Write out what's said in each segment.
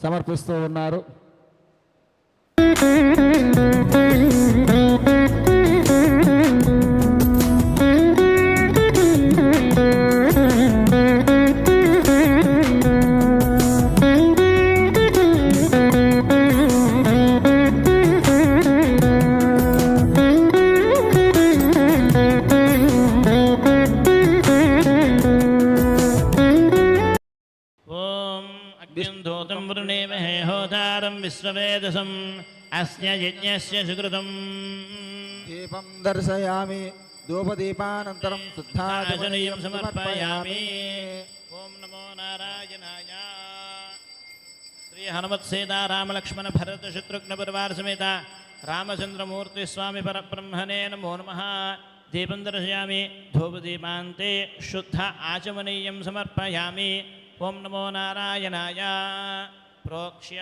సమర్పిస్తూ ఉన్నారు. విశ్వవేదసం అస్య యజ్ఞస్య సుకృతం దీపం దర్శయామి ధూపదీపానంతరం శుద్ధాచమనీయం సమర్పయామి. ఓం నమో నారాయణాయ. శ్రీ హనుమత్ సీతా రామలక్ష్మణ భరత శత్రుఘ్న పరివార సమేత రామచంద్రమూర్తి స్వామి పరబ్రహ్మణే నమో నమః. దీపం దర్శయామి ధూపదీపాంతే శుద్ధ ఆచమనీయం సమర్పయామి. ఓం నమో నారాయణాయ. ప్రోక్ష్య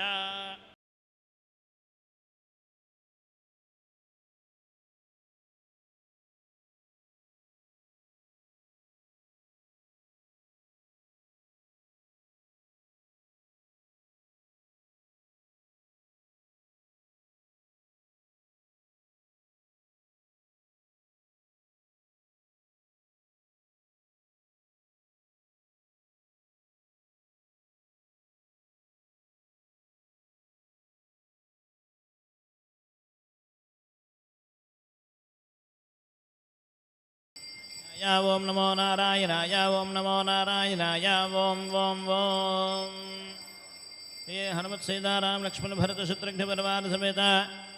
ఓం నమో నారాయణాయ. ఓం నమో నారాయణాయ. ఓం ఓం ఓం. ఏ హనుమత్ సీతారామ లక్ష్మణ భరత శత్రుఘ్న పరివార సమేత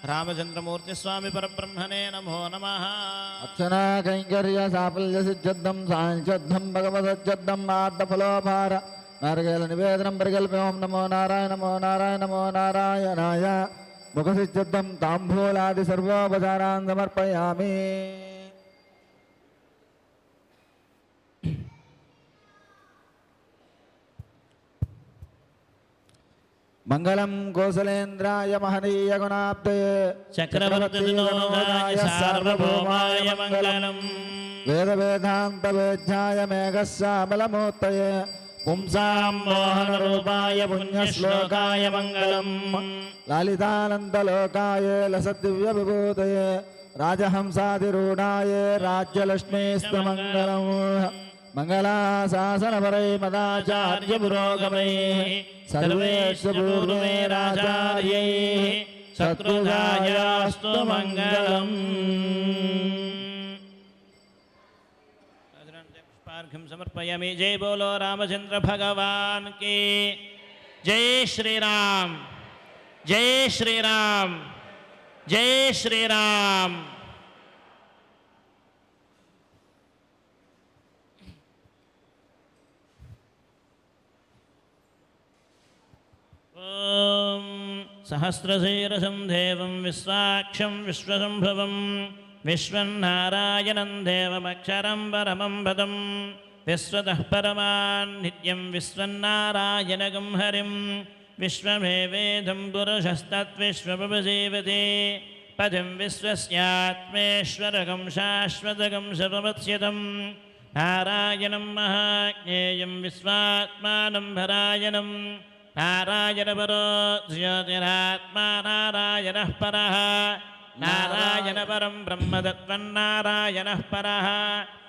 రామచంద్రమూర్తి స్వామి పరబ్రహ్మణే నమో నమః. అర్చనా కైంకర్య సాఫల్య సిద్ధ్యర్థం సాంఖ్యర్థం భగవద్గద్దం ఆర్ధఫలోపార నారకేల నివేదనం పరికల్పే. ఓం నమో నారాయణ నమో నారాయణ నమో నారాయణాయ. ముఖసిద్ధ్యర్థం తాంబూలాది సర్వోపచారాన్ సమర్పయామి. మంగళం కోసలేంద్రాయ మహనీయ గుణాబ్దయే చక్రవర్తినోదాయ సార్వభౌమాయ మంగళం. వేద వేదాంత వేద్యాయ మేఘశ్యామలమూర్తయే పుంసాం మోహన రూపాయ పుణ్యశ్లోకాయ మంగళం. లలితానందలోకాయ లసదివ్య విభూతయే రాజహంసాదిరూఢాయ రాజ్యలక్ష్మీస్తు మంగళం. మంగళాశాసనపరై మదాచార్య పురోగమై సర్వేషు పూర్వమేరాచార్యై శత్రుజాయాస్తు మంగళం. పుష్పార్ఘ్యం సమర్పయామి. జై బోలో రామచంద్ర భగవాన్ కి జై. శ్రీరామ్ జై శ్రీరామ్ జై శ్రీరామ్. ఓం సహస్రశీర్షం దేవం విశ్వాక్షం విశ్వసంభవం విశ్వన్నారాయణం దేవమక్షరం పరమం పదం విశ్వతః పరమాన్ నిత్యం విశ్వన్నారాయణగం హరిం విశ్వమేవేదం పురుషస్తద్విశ్వముపజీవతి పదం విశ్వస్యాత్మేశ్వరగం శాశ్వతగం శర్వమత్స్యతం నారాయణం మహాజ్ఞేయం విశ్వాత్మానం పరాయణం నారాయణ పరో జ్యోతిరాత్మా నారాయణః పరః నారాయణ పరం బ్రహ్మతత్వం నారాయణః పరః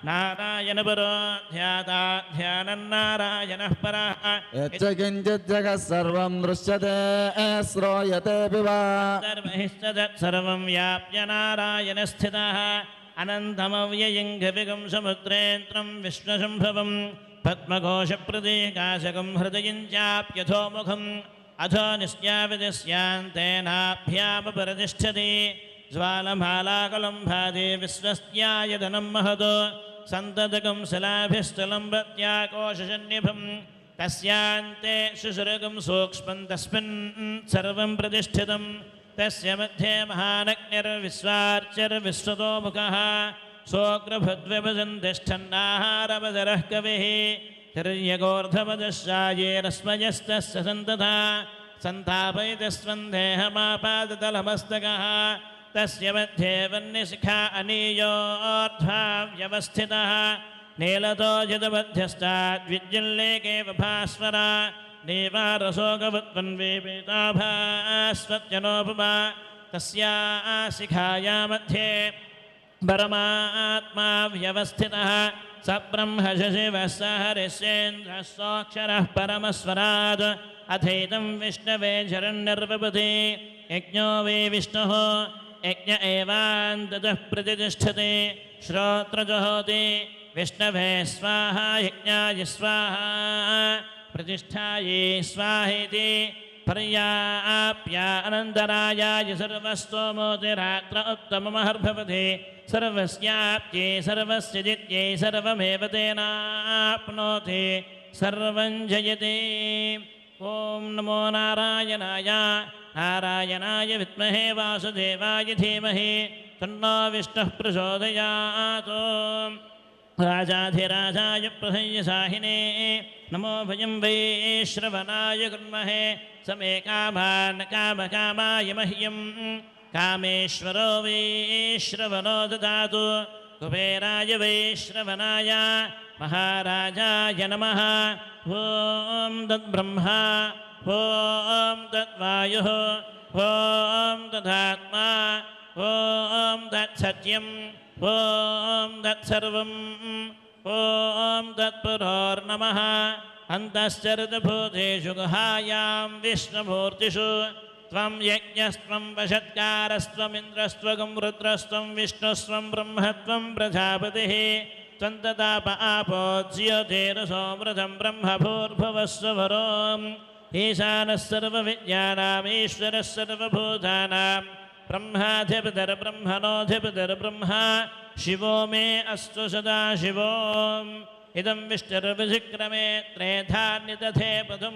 నారాయణ పరో ధ్యానం నారాయణః పరః. యచ్చ కించిత్ జగత్ సర్వం దృశ్యతే శ్రూయతేపి వా సర్వం వ్యాప్య నారాయణ స్థితః అనంతమవ్యయం గవిగం సముద్రేంద్రం విశ్వసంభవం పద్మఘోషప్రదేకాశకం హృదయం చాప్యథోముఖం అథో నిశ్చావిదస్యాంతేనాభ్యామపరతిష్ఠతి జ్వాలమాలాకలం భాతి విశ్వస్యాయతనం మహదో సంతతకం శిలాభిస్థలం ప్రత్యాకోశన్యభం తస్యాంతే శుశురగం సూక్ష్మం తస్మిన్ సర్వం ప్రతిష్ఠితం తస్య మధ్యే మహానగ్నిర్విశ్వార్చిర్విశ్వతోముఖः సోగ్రభద్వ్యభజన్తిష్టన్నాహారవదరः కవిः తిర్యగోర్ధపదశ్చాయేరస్మయస్తస్య సంతతా సంతాపయతిస్వందేహమాపాదతలమస్తకः తస్య మధ్యే వన్యశిఖా అనీయోర్ధ్వా వ్యవస్థితः నీలతో జతమధ్యస్థాద్విద్యుల్లేకేవ భాస్వర देवारसोगवत्वन्वेपेताभास्वत्यनोपमा तस्या शिखाया मध्ये परमात्मा व्यवस्थितः स ब्रह्म शिवः स हरिश्चेन्द्रः सोऽक्षरः परमस्वरात् अथैतं विष्णवे शरण्यर्वपति यज्ञो वै विष्णुः यज्ञ एवान्ततः प्रतिष्ठते श्रोत्रजुहोति विष्णवे स्वाहा यज्ञाय स्वाहा प्रतिष्ठायै स्वाहेति पर्याप्या अनन्तरायाय सर्वस्तोमोतिरात्र उत्तममहर्भवति सर्वस्याप्त्यै सर्वस्य जित्यै सर्वमेव तेनाप्नोति सर्वं जयति ॐ नमो नारायणाय नारायणाय विद्महे वासुदेवाय धीमहि तन्नो विष्णुः प्रचोदयात् राजाधिराजाय प्रसय्यसाहिने नमो भयं वै श्रवणाय कुर्महे समे कामान् कामकामाय मह्यं कामेश्वरो वै श्रवणो ददातु कुबेराय वै श्रवणाय महाराजाय नमः ॐ तद्ब्रह्मा ॐ तद्वायुः ॐ तदात्मा ॐ तत्सत्यम् ॐ तत्सर्वम् ॐ तत्पुरोर्नमः अन्तश्चरितभूतेषु गुहायां विष्णुमूर्तिषु त्वं यज्ञस्त्वं वषत्कारस्त्वमिन्द्रस्त्वगं रुद्रस्त्वं विष्णुस्त्वं ब्रह्मत्वं प्रजापतिः त्वं तताप आपो ज्योतिरसोमृतं ब्रह्मभूर्भुवस्वरोम् ईशानः सर्वविद्यानामीश्वरः सर्वभूतानां ब्रह्माधिपतिर्ब्रह्मणोऽधिपतिर्ब्रह्मा शिवो मे अस्तु सदा शिवो इदं विष्णुर्विधिक्रमे त्रेधान्यतथे पदं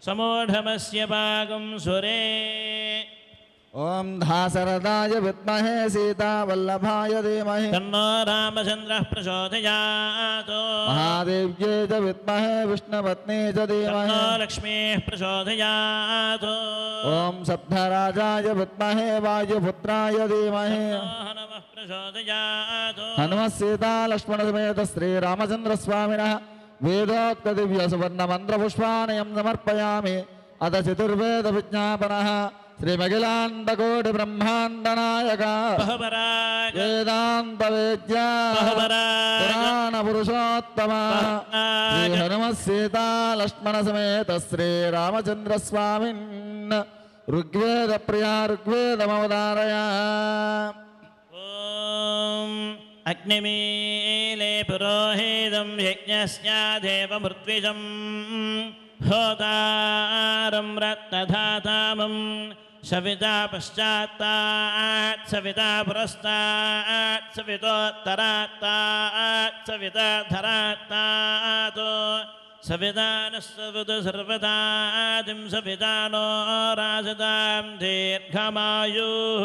समूढमस्य पाकं सुरे ॐ धासरदाय विद्महे सीतावल्लभाय धीमहि तन्नो रामचन्द्रः प्रचोदयात् महादेव्यै च विद्महे विष्णुपत्नी च धीमहि तन्नो लक्ष्मीः प्रचोदयात् ॐ सप्तराजाय विद्महे वायुपुत्राय धीमहि हनुमः प्रचोदयात् हनुमः सीता लक्ष्मणसमेत श्रीरामचन्द्रस्वामिनः वेदोक्तदिव्यसुवर्णमन्त्रपुष्पाणयं समर्पयामि अथ चतुर्वेदविज्ञापनः श्रीमखिलाण्डकोटिब्रह्माण्डनायक बहुपराग वेदान्तवेद्या बहुपराग पुराणपुरुषोत्तम श्री हनुमः सीता लक्ष्मणसमेत श्रीरामचन्द्रस्वामिन् ऋग्वेदप्रिया ऋग्वेदमवतारय ॐ अग्निमीले पुरोहितं यज्ञस्यादेवमृत्विजं होतारं रत्नधातामं सविता पश्चात्तात् सविता पुरस्तात् सवितोत्तरात्तात् सविता धरात्तात् सविता नः सवितु सर्वदातिं सविता नो राजतां दीर्घमायुः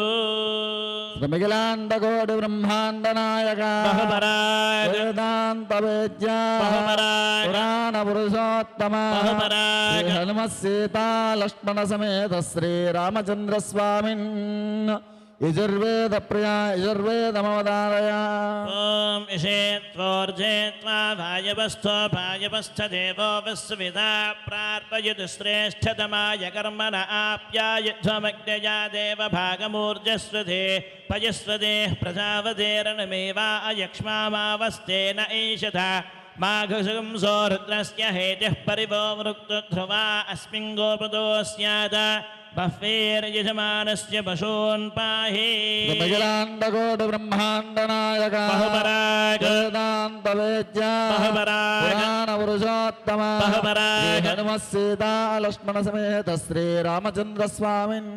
श्रीमखिलाण्डकोटिब्रह्माण्डनायक बहुपराग वेदान्तवेद्या बहुपराग पुराणपुरुषोत्तम बहुपराग श्री हनुमः सीता लक्ष्मणसमेत श्रीरामचन्द्रस्वामिन् यजुर्वेदप्रिया यजुर्वेदमवतारय ॐ इषेत्वोर्जे त्वा भायवस्थो भायवस्थदेवो वस्विता प्रार्पयतु श्रेष्ठतमाय कर्मण आप्यायुध्वमग्नया देवभागमूर्जस्वते पयस्वतेः प्रजावतेरणमेवा अयक्ष्मामावस्तेन ईशता माघशंसो रुद्रस्य हेतिः परिवो मृक्तध्रुवा अस्मिन् गोपदो स्यात् बह्वीर्यजमानस्य पशून् पाहि श्रीमखिलाण्डकोटिब्रह्माण्डनायक बहुपराग वेदान्तवेद्या बहुपराग पुराणपुरुषोत्तम बहुपराग श्री हनुमः सीता लक्ष्मणसमेत श्रीरामचन्द्रस्वामिन्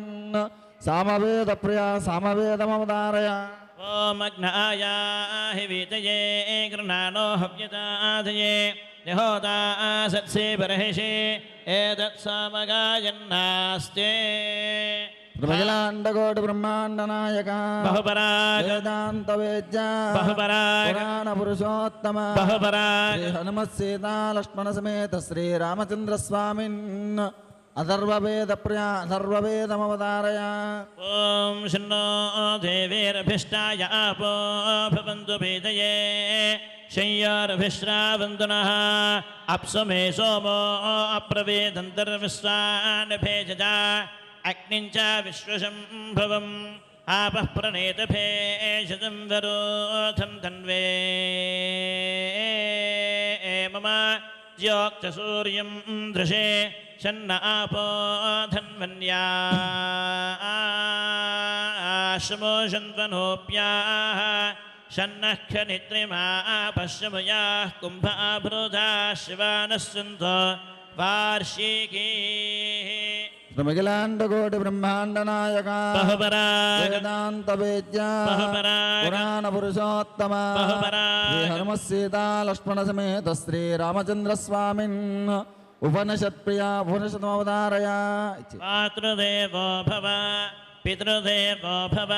सामवेदप्रिया सामवेदमवतारय ॐ अग्नायाहि वीतये गृह्णानो हव्यताधये यहोता सत्से बर्हिषि एतत्सामगायन्नास्ते श्रीमखिलाण्डकोटिब्रह्माण्डनायक बहुपराग वेदान्तवेद्या बहुपराग पुराणपुरुषोत्तम बहुपराग श्री हनुमः सीता लक्ष्मणसमेत श्रीरामचन्द्रस्वामिन् अथर्ववेदप्रिया अथर्ववेदमवतारय ॐ शन्नो देवीरभिष्टाय आपो भवन्तु पीतये शय्यारभिश्रावन्तु नः अप्समे सोमो अप्रवेदन्तर्विश्वान् भेजजा अग्निं च विश्वशम्भवम् आपः प्रणेतभेषजं वरोधं धन्वे मम ज्योक्तसूर्यं दृशे शन्न आपो धन्वन्याशमोषन्वनोऽप्याः शन्नः खनित्रिमा पश्यमयाः कुम्भाभृधाः शिवानः सन्तो वार्षिकीः श्रीमखिलाण्डकोटिब्रह्माण्डनायका बहुपराग वेदान्तवेद्या बहुपराग पुराणपुरुषोत्तम बहुपराग श्रीहनुमत्सीतालक्ष्मणसमेत श्रीरामचन्द्रस्वामिन् उपनिषत्प्रिया उपनिषदमवतारया मातृदेवो भव पितृदेवो भव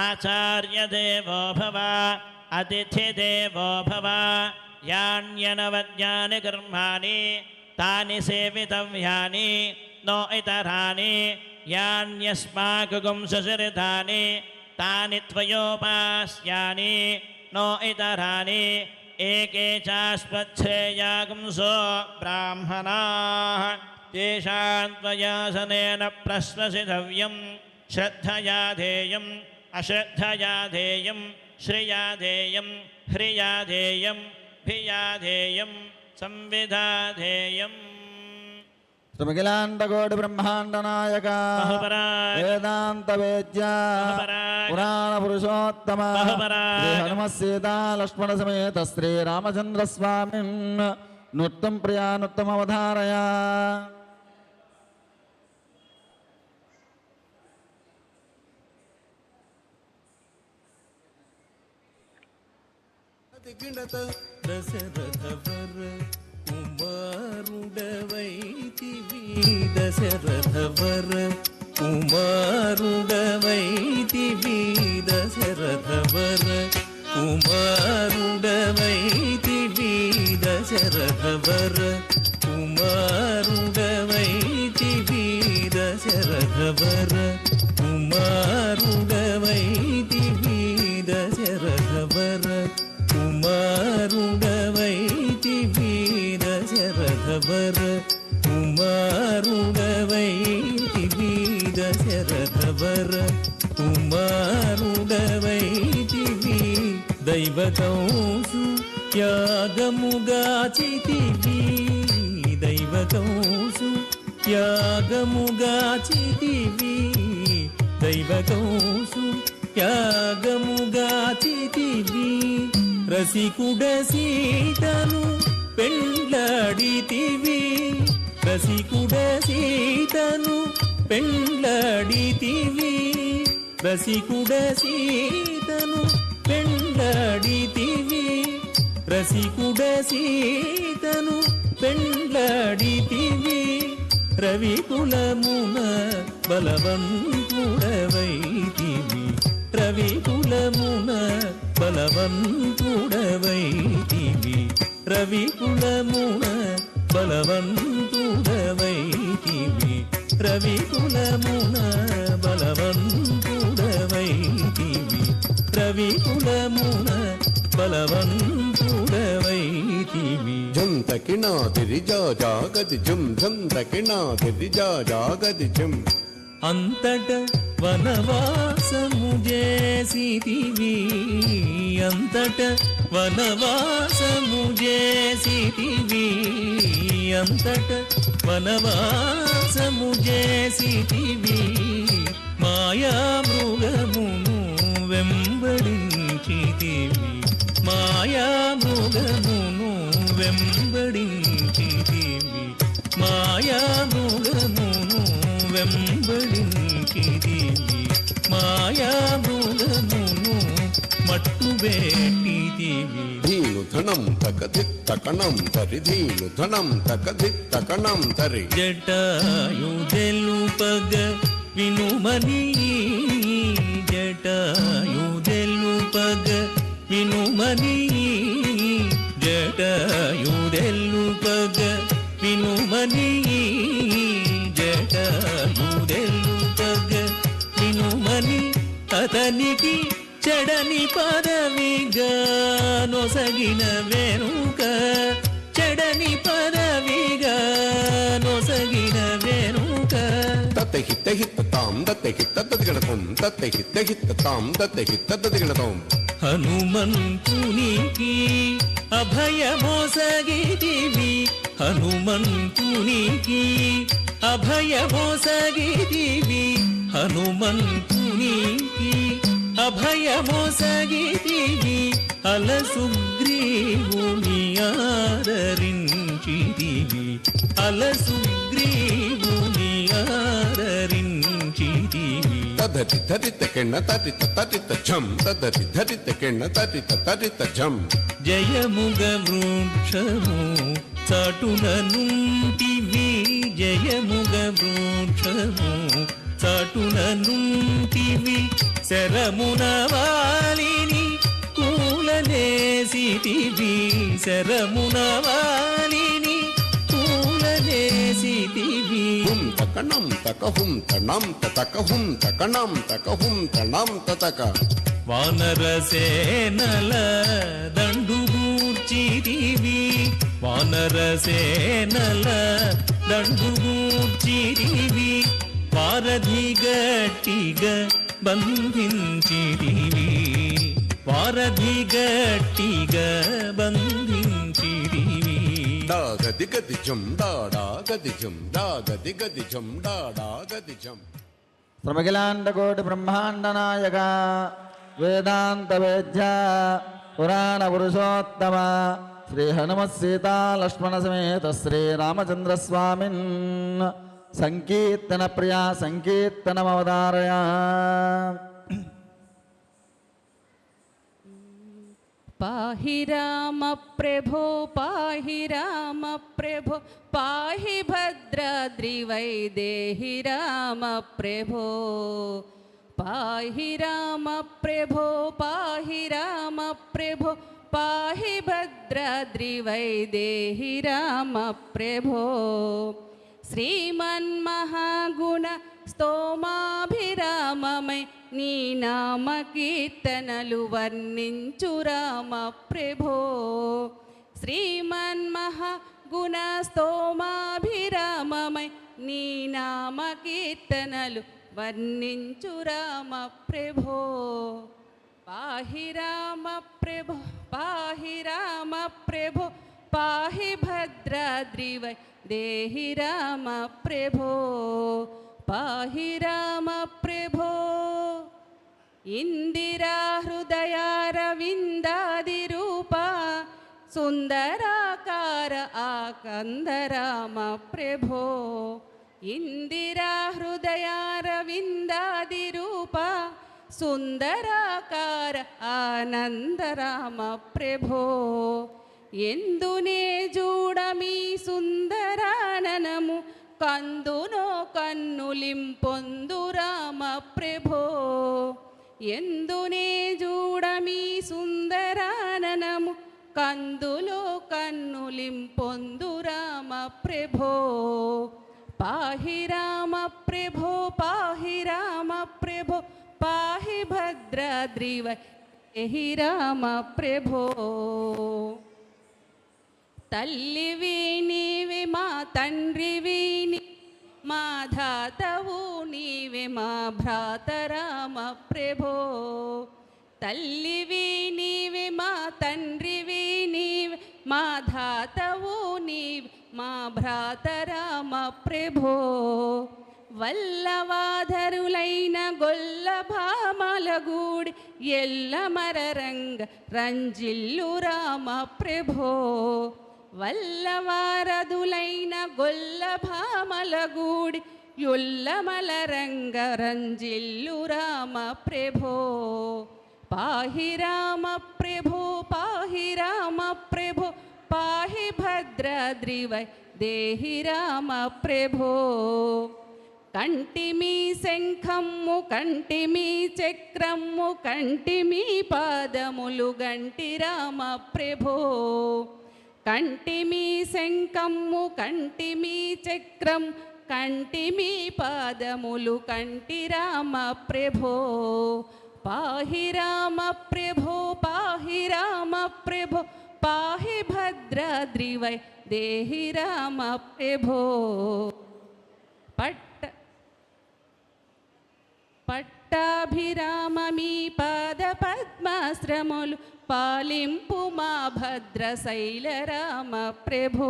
आचार्यदेवो भव अतिथिदेवो भव यान्यनवद्यानि कर्माणि तानि सेवितव्यानि नो इतराणि यान्यस्माकगुंसचरितानि तानि त्वयोपास्यानि नो इतराणि एके चास्मच्छ्रेयागुंसो ब्राह्मणाः तेषां त्वयासनेन प्रश्वसितव्यं श्रद्धया धेयम् अश्रद्धया धेयं श्रिया धेयं ह्रिया धेयं भिया धेयं संविधा धेयम् श्रीमखिलाण्डकोटिब्रह्माण्डनायका बहुपराग वेदान्तवेद्या बहुपराग पुराणपुरुषोत्तम बहुपराग श्रीहनुमत्सीतालक्ष्मणसमेत श्रीरामचन्द्रस्वामिन् नृत्तं प्रिया नृत्तमवधारया గిణత దశరథవర కుమారుడవైతివి దశరథవర కుమారుడవైతివి దశరథవర కుమారుడవైతివి దశరథవర కుమారుడవైతివి దశరథవర కుమారుడవైతివి దశరథవర కుమారుడవైతివి దశరథవర కుమారుడవైతివి దశరథవర కుమారుడవైతివి దైవకౌసు యాగముగాచితివి దైవకౌసు యాగముగాచితివి దైవకౌసు యాగముగాచితివి రసికుడ సీతను పెళ్ళాడితివి రసికుడ సీతను పెళ్ళాడితివి రసికుడ సీతను పెళ్ళాడితివి రసికుడ సీతను పెళ్ళాడితివి రవికులమున బలవంతుడవైతివి రవికులమున బలవంతుడవైతివి రవికులమున బలవంతుడవైతివి రవికులమున బలవంతుడవైతివి రవికులమున బలవంతుడవైతివి జం తకినాదిరిజా జాగది జం జం తకినాదిరిజా జాగది జం అంతట వనవాసము చేసితివి అంతట వనవాసము చేసితివి అంతట వనవాసము చేసితివి మాయా మృగమును వెంబడించితివి మాయా మృగమును వెంబడించితివి మాయా మృగమును వెంబడించితివి మాయా మృగమును మట్టుబెట్టితివి ధీను ధనం తకధిత్తకణం తరి ధీను ధనం తకధిత్తకణం తరి జటాయు తెలుపగ వినుమని జటాయు తెలుపగ వినుమని జటాయు తెలుపగ వినుమని అతనికి చెడని పదవిగా నొసగిన వెనుక చెడని పదవిగా నొసగిన వెనుక తత్త హిత్త హిత్త తాం దత్త హిత్త తదిగడతాం తత్త హిత్త హిత్త తాం దత్త హిత్త తదిగడతాం హనుమంతునికి అభయమోసగిదివి హనుమంతునికి అభయమోసగిదివి హనుమంతునికి అభయమోసగిదివి అలసుగ్రీవుని ఆదరించిదివి అలసుగ్రీవుని ఆదరించిదివి తదతి ధరిత కెన్న తరిత తరిత ఝం తదతి ధరిత కెన్న తరిత తరిత ఝం జయముగ వృక్షము చాటున నుంటివి జయముగ వృక్షము చాటున నుంటివి శరమున వాలిని కూలనేసితివి శరమున వాలిని కూలనేసితివి హుం తకణం తకహుం తణం తతకహుం తకణం తకహుం తణం తతక వానరసేనల దండుగూర్చిరివి వానరసేనల దండుగూర్చిరివి వారధి గట్టిగా బంధించిరివి వారధి గట్టిగా బంధించిరివి డాగది గది ఝం డాడా గది ఝం డాగది గది ఝం డాడా గది ఝం శ్రమఖిలాండకోటి బ్రహ్మాండ నాయక వేదాంత వేద్య పురాణ పురుషోత్తమ శ్రీ హనుమత్ సీతా లక్ష్మణ సమేత శ్రీ రామచంద్ర స్వామిన్ సంకీర్తన ప్రియా సంకీర్తనమవతారయ पाहि राम प्रभो पाहि राम प्रभो पाहि भद्राद्रिवैदेहि राम प्रभो पाहि राम प्रभो पाहि राम प्रभो पाहि भद्राद्रिवैदेहि राम प्रभो श्रीमन्महागुण స్తోమాభిరామమై నీ నామ కీర్తనలు వర్ణించు రామ ప్రభో శ్రీమన్మహాగుణ స్తోమాభిరామమై నీ నామ కీర్తనలు వర్ణించు రామ ప్రభో పాహి రామ ప్రభో పాహి రామ ప్రభో పాహి భద్రాద్రివై దేహి రామ ప్రభో పాహి రామ ప్రభో ఇందిరా హృదయారవిందాది రూప సుందరాకార ఆకంద రామ ప్రభో ఇందిరా హృదయారవిందాది రూప సుందరాకార ఆనంద రామ ప్రభో ఎందునే చూడమీ సుందరాననము కందునో కన్నులింపొందు రామ ప్రభో ఎందునే చూడమీ సుందరాననము కందులో కన్నులింపొందు రామ ప్రభో పాహి రామ ప్రభో పాహి రామ ప్రభో పాహి భద్రాద్రివై రామ ప్రభో తల్లివి నీవే మా తండ్రివి మా ధాతవు నీవే మా భ్రాత రామ ప్రభో తల్లివి నీవే మా తండ్రివి నీవే మా ధాతవు నీవే మా భ్రాత రామ ప్రభో వల్లవాధరులైన గొల్ల భామలగూడి ఎల్లమరరంగ రంజిల్లు రామ ప్రభో వల్లవారదులైన గొల్ల భామలగూడి యొల్లమలరంగ రంజిల్లు రామ ప్రభో పాహి రామ ప్రభో పాహి రామ ప్రభో పాహి భద్రాద్రివై దేహి రామ ప్రభో కంటిమీ శంఖమ్ము కంటిమీ చక్రమ్ము కంటిమీ పాదములు గంటి రామ ప్రభో కంటిమీ శంఖమ్ము కంటిమీ చక్రం కంటిమీ పాదములు కంటి రామ ప్రభో పాహి రామ ప్రభో పాహి రామ ప్రభో పాహి భద్రాద్రివై దేహి రామ ప్రభో. పట్టాభిరామమీ పాద పద్మాశ్రములు పాలింపు మా భద్రశైల రామ ప్రభో.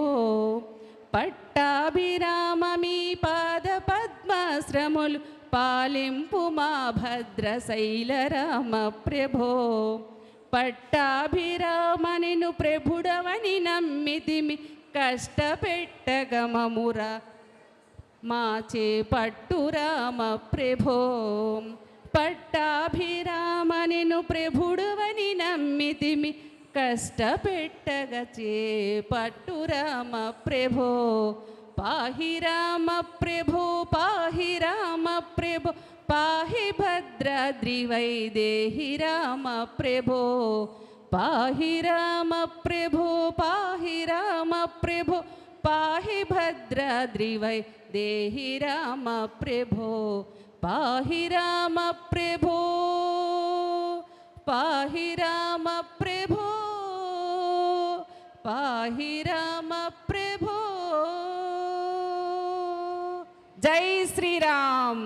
పట్టాభిరామమీ పాద పద్మాశ్రములు పాలింపు మా భద్రశైల రామ ప్రభో. పట్టాభిరామనిను ప్రభుడవని నమ్మితిమి కష్టపెట్టగమమురా మాచే పట్టు రామ ప్రభో. పట్టాభిరామనిను ప్రభుడవని నమ్మితిమి కష్టపెట్టగచే పట్టు రామ ప్రభో. పాహి రామ ప్రభో పాహి రామ ప్రభో పాహి భద్రాద్రివై దేహి రామ ప్రభో. పాహి రామ ప్రభో పాహి రామ ప్రభో పాహి భద్రాద్రివై దేహి రామ ప్రభో. పాహి రామ ప్రభో పాహి రామ ప్రభో పాహి రామ ప్రభో. జై శ్రీరామ్.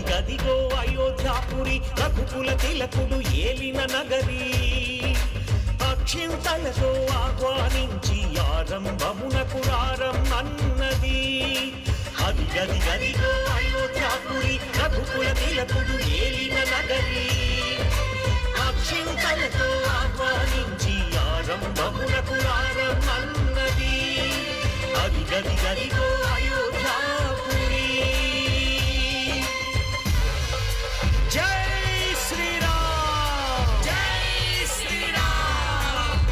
గదిగో అయోధ్యాపురి రఘుకుల తిలకుడు ఏలిన నగరి అక్షింతలతో ఆహ్వానించి ఆరంభమునకు రారమ్మన్నది. అది గదిగో అయోధ్యాపురి రఘుకుల తిలకుడు ఏలిన నగరి అక్షింతలతో ఆహ్వానించి ఆరంభమునకు రారమ్మన్నది. అది గదిగో అయోధ్యాపురి. జై శ్రీరామ్ జై శ్రీరామ్.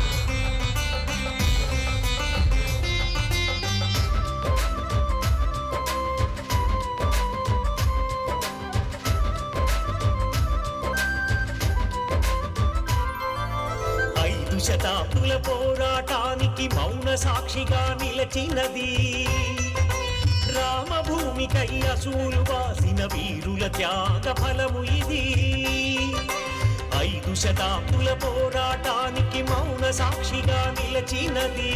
5 శతాబ్దుల పోరాటానికి మౌన సాక్షిగా నిలచినది. రామభూమికై అసూలు వాసిన వీరుల త్యాగ ఫలము ఇది. 5 శతాబ్దుల పోరాటానికి మౌన సాక్షిగా నిలచినది.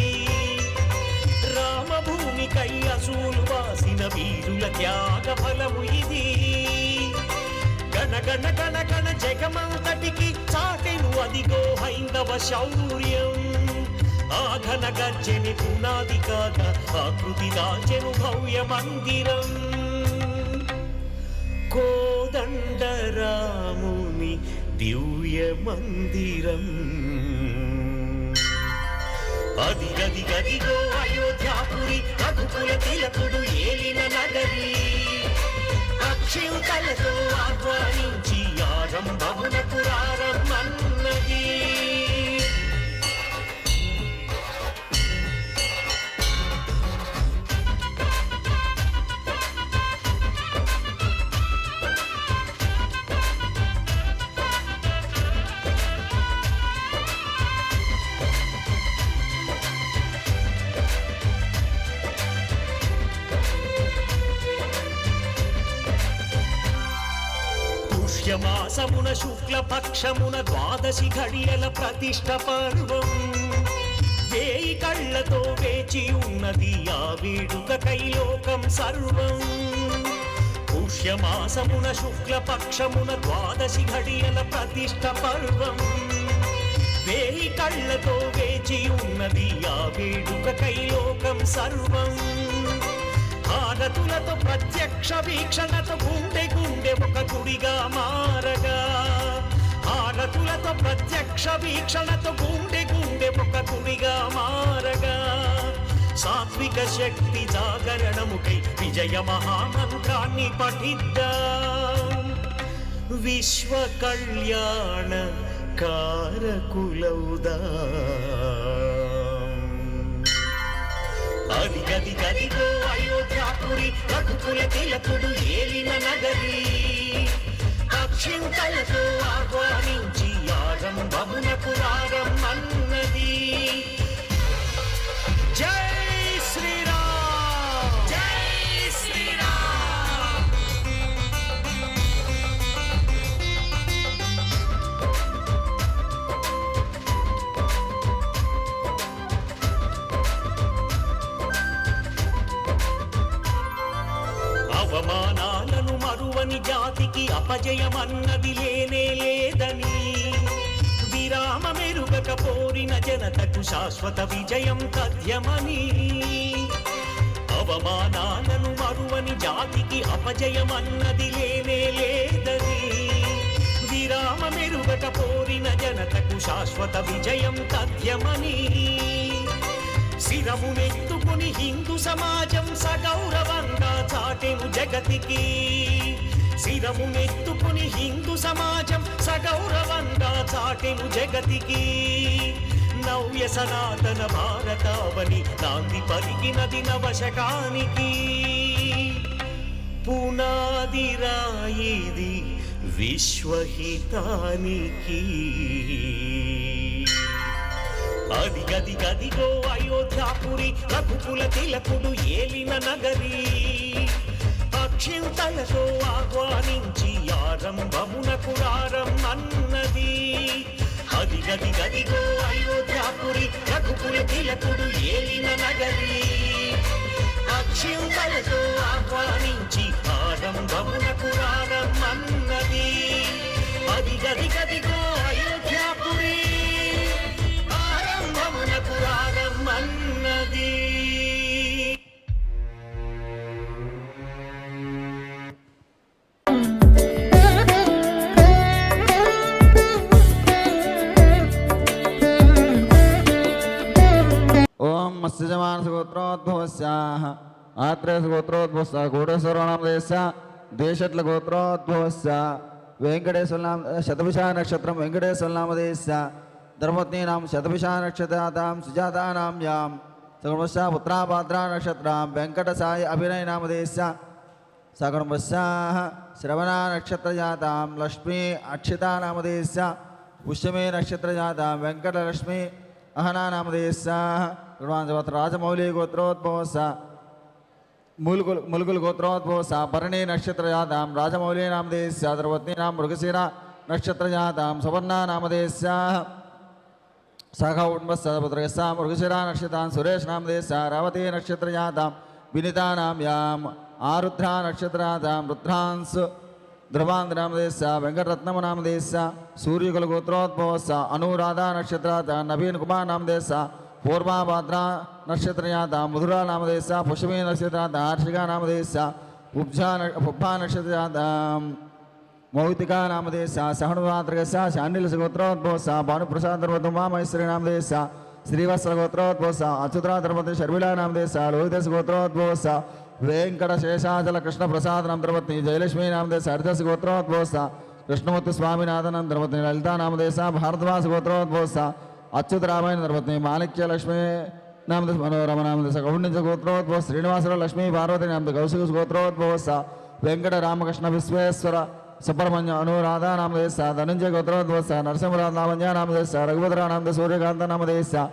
రామభూమికై అసూలు వాసిన వీరుల త్యాగ ఫలము ఇది. గణ గణ గణ గణ జగమంతటికి చాటెను అదిగో హైందవ శౌర్యం. ఆఘన గర్జని పునాది కాగా ఆకృతి దాచెను భవ్య మందిరం. కోదండరాముని దివ్య మందిరం. అది గదిగో అయోధ్యాపురి రఘుకుల తిలకుడు ఏలిన నగరి అక్షింతలతో ఆహ్వానించి ఆరంభమునకు రారమ్మన్నది. మాసమున శుక్ల పక్షమున ద్వాదశి ఘడియల ప్రతిష్ఠ పర్వం. 1000 కళ్ళతో వేచి ఉన్నది ఆ వేడుక కైలోకం సర్వం. పుష్యమాసమున శుక్లపక్షమున ద్వాదశి ఘడియల ప్రతిష్ట పర్వం వేయి కళ్ళతో వేచి ఉన్నది ఆ వేడుక కైలోకం సర్వం హారతులతో ప్రత్యక్ష వీక్షణతో గుండె గుండె ఒక గుడిగా మారగా హారతులతో ప్రత్యక్ష వీక్షణతో గుండె గుండె ఒక గుడిగా మారగా సాత్విక శక్తి జాగరణముకై విజయ మహామంత్రాన్ని పఠిద్దాం విశ్వ కళ్యాణ కారకులౌదాం అది గది గదిగో అయోధ్యాపురి రఘుకుల తిలకుడు ఏలిన నగరి అక్షింతలతో ఆహ్వానించి ఆరంభమునకు రారమ్మన్నది జై శ్రీరామ్ జై శ్రీరామ్ అవమానాలను మరువని జాతికి అపజయమన్నది లేనే లేదని విరామ మెరుగక పోరిన జనతకు శాశ్వత విజయం తథ్యమని అవమానాలను మరువని జాతికి అపజయమన్నది లేనే లేదని విరామ మెరుగక పోరిన జనతకు శాశ్వత విజయం తథ్యమని శిరమునెత్తుకుని హిందూ సమాజం సగౌరవంగా చాటెను జగతికి శిరమునెత్తుకుని హిందూ సమాజం సగౌరవంగా చాటెను జగతికి నవ్య సనాతన భారతావని నాంది పలికినది నవశకానికి పునాది రాయిది విశ్వహితానికి అది గది గదిగో అయోధ్యాపురి రఘుకుల తిలకుడు ఏలిన నగరి అక్షింతలతో ఆహ్వానించి ఆరంభమునకు రారమ్మన్నది అది గది గదిగో అయోధ్యాపురి రఘుకుల తిలకుడు ఏలిన నగరి అక్షింతలతో ఆహ్వానించి ఆరంభమునకు రారమ్మన్నది అది గది గదిగో అయోధ్యాపురి ఆరంభమునకు రారమ్మన్నది ఓం మత్స్యమానసగోత్రోద్భవస్యాః ఆత్రేయసగోత్రోద్భవస్య గూఢేశ్వరనామదేశ దేశట్ల గోత్రోద్భవస్య వెంకటేశ్వరనామ శతభిషా నక్షత్రం వెంకటేశ్వరనామదేశ ధర్మపత్నీనాం శతభిషా నక్షత్రాతాం సుజాతానాం యాం సగుణవస్య పుత్రాపాత్రా నక్షత్రాం వెంకటసాయి అభినయనామదేశ సగుణవస్యాః శ్రవణా నక్షత్రజాతాం లక్ష్మీ అక్షితానామదేశ పుష్యమే నక్షత్రజాతాం వెంకటలక్ష్మీ అహనా నామదేశ రాజమౌళి గోత్రోద్భవస ములుగులు గోత్రోద్భవస భరణి నక్షత్రజాతాం రాజమౌళి నామదేశ ద్రవత్నీనాం మృగశిర నక్షత్రజాతాం సువర్ణ నామదేశ సఖౌన్మస్సపుత్రయస్స మృగశిర నక్షత్రాం సురేష్ నామదేశ రావతి నక్షత్రజాతాం వినితానాం యాం ఆరుద్ర నక్షత్రజాతాం రుద్రాంశ్ ధ్రువాంధ్రనామదేశ వెంకటరత్నము నామదేశ సూర్యకుల గోత్రోద్భవస్స అనురాధా నక్షత్రాత నవీన్ కుమార్ నామదేశ పూర్వాభాద్ర నక్షత్రజాత మధురా నామదేశ పుష్పమీ నక్షత్రాత హర్షికా నామదేశ పుబ్బా నక్షత్రజాత మౌతికా నామదేశ సహనురాత్రగస్స శాండిల గోత్రోద్భవస్స భానుప్రసాద్ ధర్మతుమామేశ్వరి నామదేశ శ్రీవత్సల గోత్రోద్భవస్స అచ్యుతరా ధర్మతి శర్మిళా నామదేశ లోహితస్ గోత్రోద్భవస్స వెంకట శేషాచల కృష్ణ ప్రసాద్ ధర్మపత్ని జయలక్ష్మీ నామదేశ హరిదాస్ గోత్రోద్భవస్స కృష్ణమూర్తి స్వామినాథనం ధర్మపత్ని లలితా నామదేశ భారద్వాస గోత్రోద్భవస్స అచ్యుత రామాయణ ధర్మపత్ని మాణిక్య లక్ష్మీ నామదేశ మనోరమ నామదేశ గౌండించ గోత్రోద్భవ శ్రీనివాసరావు లక్ష్మీ పార్వతి నామదేశ కౌశిక గోత్రోద్భవస్స వెంకట రామకృష్ణ విశ్వేశ్వర సుబ్రహ్మణ్య అనురాధ నామదేశ ధనంజయ గోత్రోద్భవస్స నరసింహరాజ నామన్య నామదేశ రఘుభద్ర నామదేశ సూర్యకాంత నామదేశ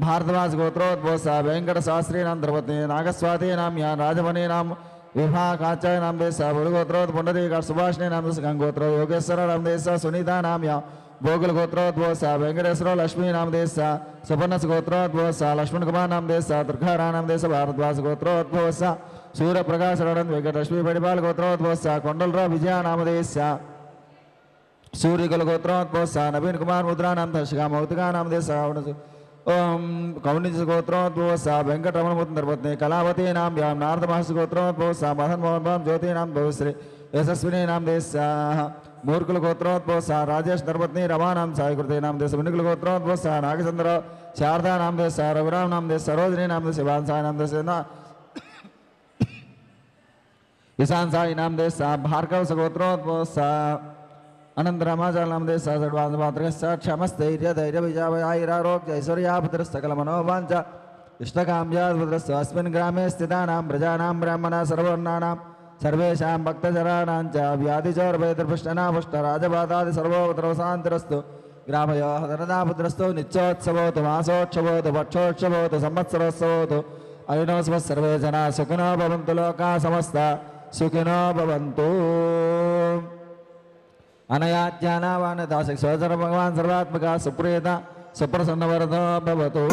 భారద్వాజ్ గోత్రోద్భవస్స వెంకట శాస్త్రీ నామ ధర్మపత్ని నాగస్వాతి నామ్య రాజమణి నామ విభా కాచాయ నామదేశ బుడుగోత్రోద్ పుండరీక సుభాషిణి నామదేశ గంగోత్ర యోగేశ్వర నామదేశ సునీత నామ్య भोगल गोत्रोद्भवसा वेंकटेश्वर लक्ष्मी नाम देश सुपर्णस गोत्रोद्भवसा लक्ष्मण कुमार नाम देश दुर्घारा नाम देश भारद्वास गोत्रोद्भवसा सूर्य प्रकाश रणन वेंकटलक्ष्मी पडिपाल गोत्रोद्भवसा कोंडलराव विजय नाम देश सूर्यकुल गोत्रोद्भवसा नवीन कुमार मुद्रा नाम दर्शका मौतिका नाम देश ओम कौंडिज गोत्रोद्भवसा वेंकटरमण मुद्रपत्नी कलावती नाम व्याम नारद महर्षि गोत्रोद्भवसा मदन मोहन ज्योति नाम भवश्री यशस्विनी नाम देश मूर्कुल गोत्रोद्भवसा राजेश धर्मपत्नी रमा नाम साईकृति नाम देश विनुकुल गोत्रोद्भवसा नागचंद्र शारदा नाम देश रघुराम नाम देश सरोजनी नाम देश शिवान साई नाम देश ईशान साई नाम देश भार्गव गोत्रोद्भवसा अनंत रामाचार्य नाम देश क्षमस्थैर्य धैर्य विजयारोग्य ऐश्वर्याभद्र सकल मनोवांच इष्टकाम्याद्भद्रस्तु अस्मिन् ग्रामे स्थितानां प्रजानां ब्राह्मणा सर्ववर्णानां सर्वेषां भक्तजनानां च व्याधिचोर्भयदृष्टनापुष्टराजबाधादि सर्वोपद्रवशान्तिरस्तु ग्रामयोः धनदापुत्रस्तु नित्योत्सवोतु मासोत्सवोतु पक्षोत्सवोतु संवत्सरोत्सवोतु अयनोस्म सर्वे जनाः सुखिनो भवन्तु लोकाः समस्ता सुखिनो भवन्तु अनया ज्ञानावानदासिक स्वजन भगवान् सर्वात्मका सुप्रियता सुप्रसन्नवरदो भवतु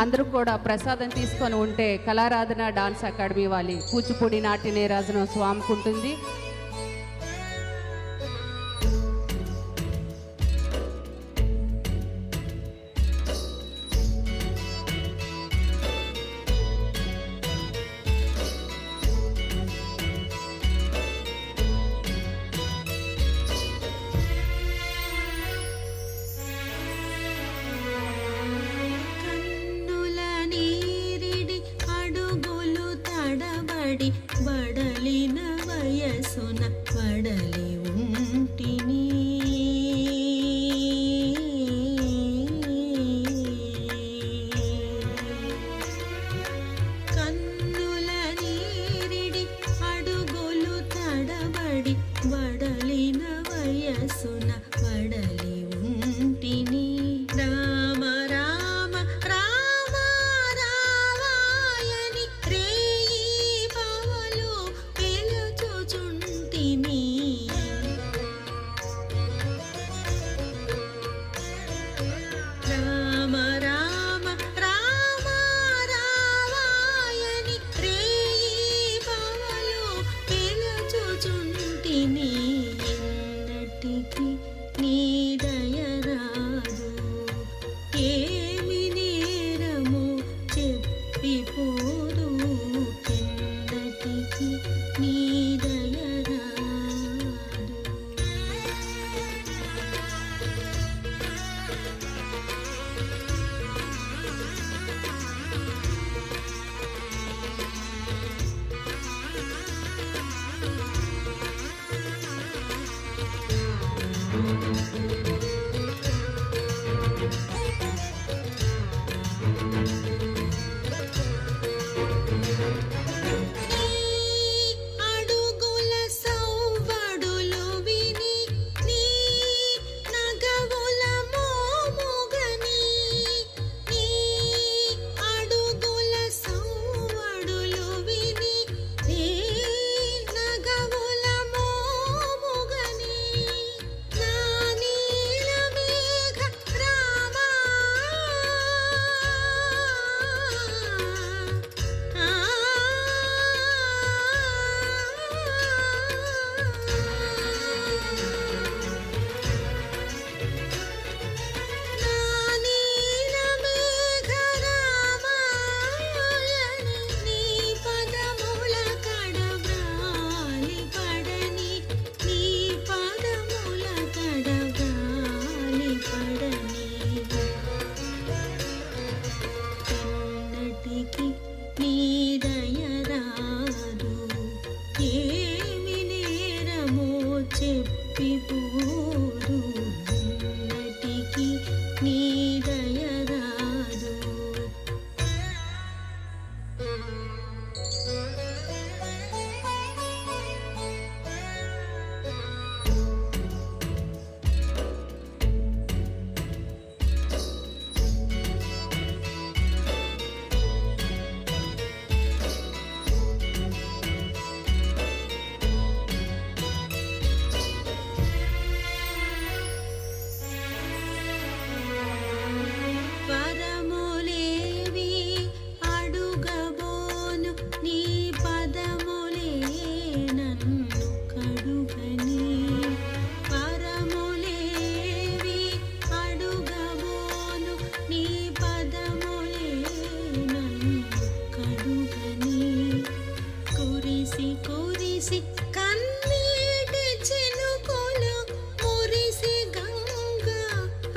అందరూ కూడా ప్రసాదం తీసుకొని ఉంటే కళారాధన డాన్స్ అకాడమీ వాళ్ళ కూచిపూడి నాట్య నీరాజనం స్వామికి ఉంటుంది. బడలిన వయసున బడలి ఉంటిని కన్నుల నీరిడి అడుగులు తడబడి బడలిన వయసున బడలి ఉంటిని. రామ రామ రామ రావాయని రేయి పవలు పిలుచుచుంటిని. పరములేవి అడుగబోను నీ పదములే నన్ను కడుగని పరములేవి అడుగబోను నీ పదములే నన్ను కడుగని కురిసి కురిసి కన్నీటి చినుకులు మురిసి గంగా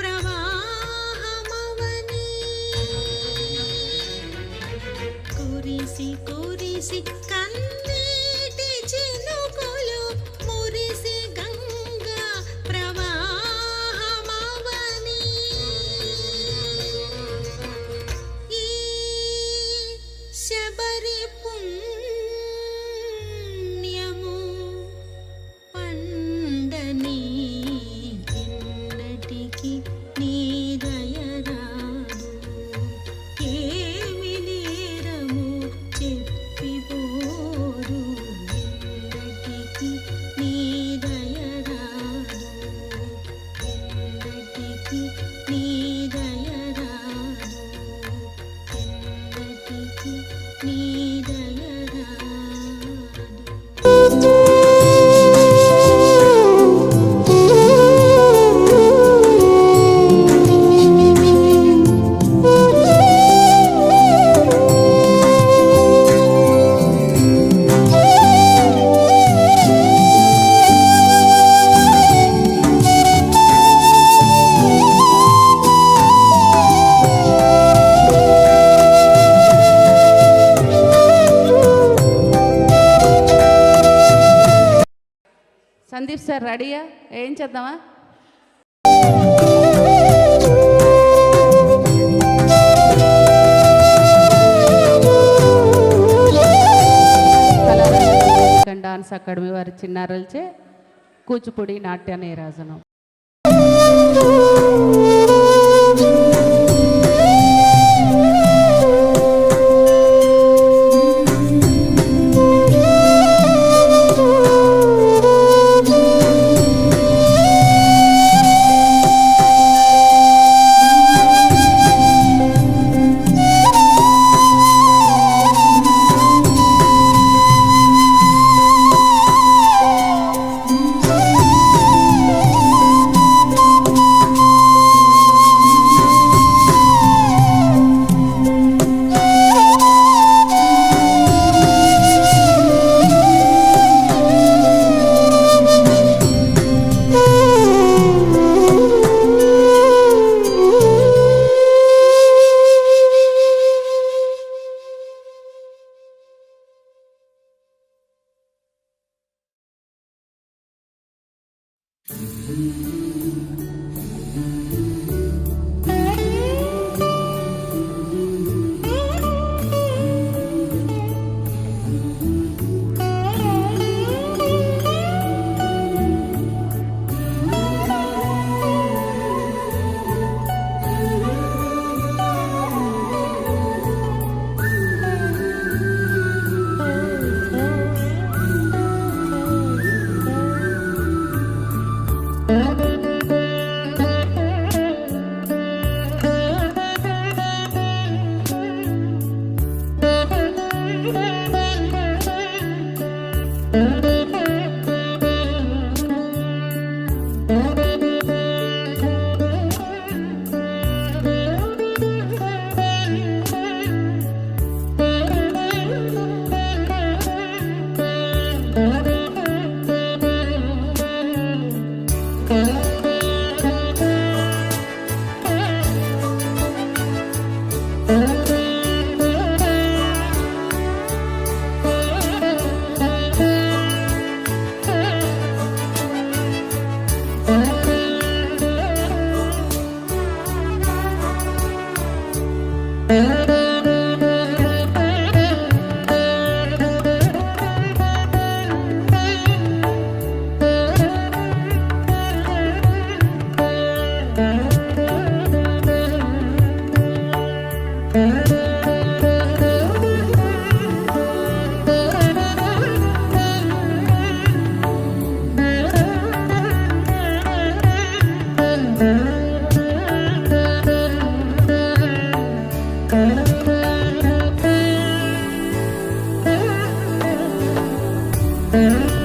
ప్రవాహమవని కురిసి కురిసి కన్నీటి చినుకులు మురిసి గంగా ప్రవాహమవని ఈ శబరి పుణ్యము పండని ఎన్నటికి నీ దయరాదు ఏమి నేరము చెప్పిపోరు ఎన్నటికి నీ దయరాదు ఎన్నటికి నీ దయరాదు ఎన్నటికి నీ దయరాదు. సందీప్ సార్ రెడీయా? ఏం చేద్దామా? డాన్స్ అకాడమీ వారి చిన్నారులచే కూచిపూడి నాట్య నీరాజనం. Thank you. నీ